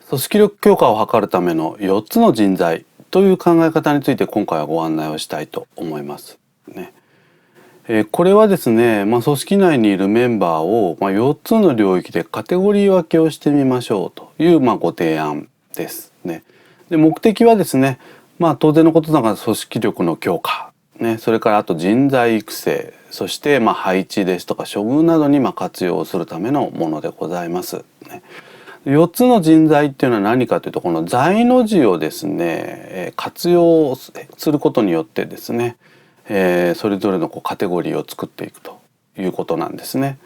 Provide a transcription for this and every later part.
組織力強化を図るための4つの人材という考え方について今回はご案内をしたいと思いますね。これはですね、組織内にいるメンバーを4つの領域でカテゴリー分けをしてみましょうというご提案ですね。で、目的はですね、当然のことながら組織力の強化ね、それからあと人材育成、そして配置ですとか処遇などに活用するためのものでございますね。4つの人材っていうのは何かというと、この在の字をですね活用することによってですね、それぞれのカテゴリーを作っていくということなんですね。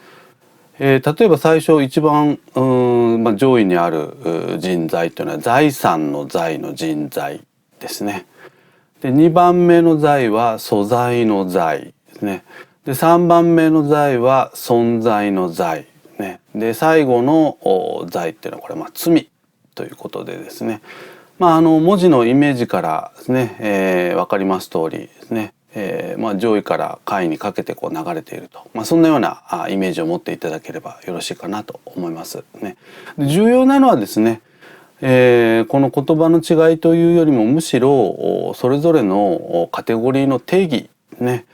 例えば最初一番上位にある人材というのは財産の財の人材ですね。で2番目の財は素材の財ですね。で3番目の財は存在の財ね。で最後の財っていうのはこれ罪ということでですね、文字のイメージからですね、分かります通りですね、上位から下位にかけて流れていると、そんなようなイメージを持っていただければよろしいかなと思いますね。重要なのはですね、この言葉の違いというよりもむしろそれぞれのカテゴリーの定義ね、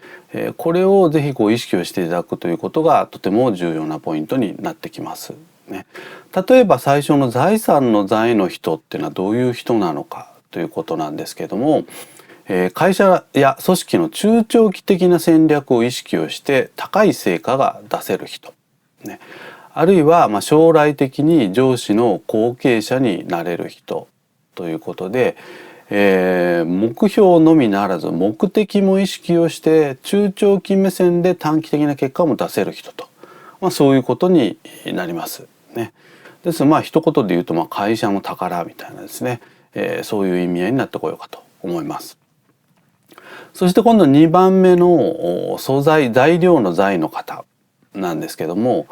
これをぜひ意識をしていただくということがとても重要なポイントになってきますね。例えば最初の財産の財の人っていうのはどういう人なのかということなんですけれども、会社や組織の中長期的な戦略を意識をして高い成果が出せる人、ね、あるいは将来的に上司の後継者になれる人ということで、目標のみならず目的も意識をして中長期目線で短期的な結果も出せる人と、そういうことになりますね。ですので一言で言うと会社の宝みたいなですね、そういう意味合いになってこようかと思います。そして今度2番目の素材材料の材の方なんですけども、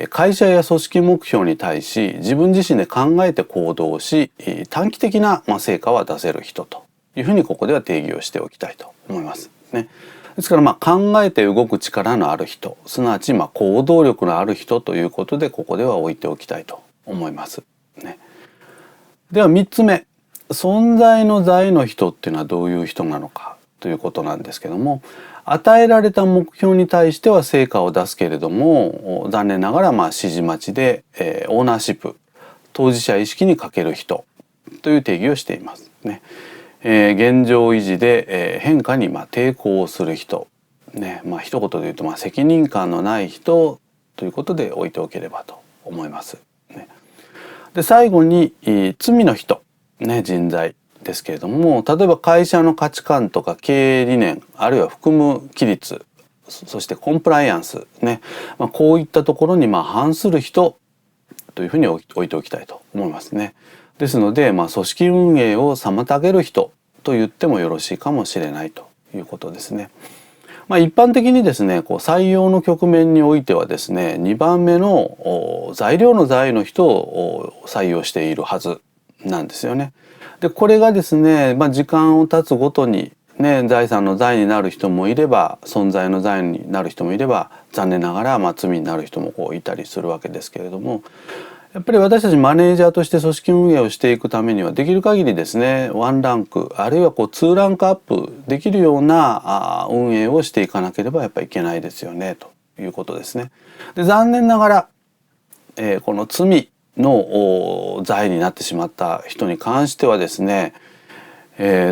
会社や組織目標に対し自分自身で考えて行動し短期的な成果は出せる人というふうにここでは定義をしておきたいと思いますね。ですから考えて動く力のある人、すなわち行動力のある人ということでここでは置いておきたいと思いますね。では3つ目、存在の在の人っていうのはどういう人なのかということなんですけども、与えられた目標に対しては成果を出すけれども残念ながら指示待ちで、オーナーシップ当事者意識に欠ける人という定義をしていますね。現状維持で、変化に抵抗をする人ね、一言で言うと責任感のない人ということで置いておければと思いますね。で最後に罪の人ね、人材ですけれども、例えば会社の価値観とか経営理念、あるいは含む規律、そしてコンプライアンスね、こういったところに反する人というふうに置いておきたいと思いますね。ですので、組織運営を妨げる人と言ってもよろしいかもしれないということですね。一般的にですね、採用の局面においてはですね、2番目の材料の材の人を採用しているはずなんですよね。でこれがですね、時間を経つごとにね、財産の財になる人もいれば存在の財になる人もいれば残念ながら罪になる人もいたりするわけですけれども、やっぱり私たちマネージャーとして組織運営をしていくためにはできる限りですね、ワンランクあるいは2ランクアップできるような運営をしていかなければやっぱりいけないですよねということですね。で残念ながら、この罪の財になってしまった人に関してはですね、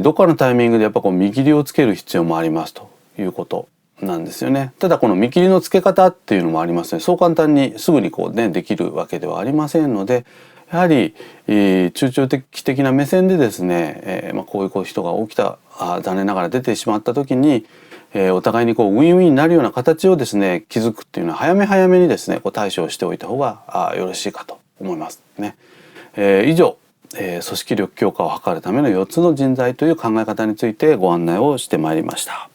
どっかのタイミングでやっぱ見切りをつける必要もありますということなんですよね。ただこの見切りのつけ方っていうのもありますね。そう簡単にすぐにできるわけではありませんので、やはり、中長期的な目線でですね、こういう人が起きた残念ながら出てしまった時に、お互いにウィンウィンになるような形をですね築くっていうのは早め早めにですね対処をしておいた方がよろしいかと思いますね。以上、組織力強化を図るための4つの人材という考え方についてご案内をしてまいりました。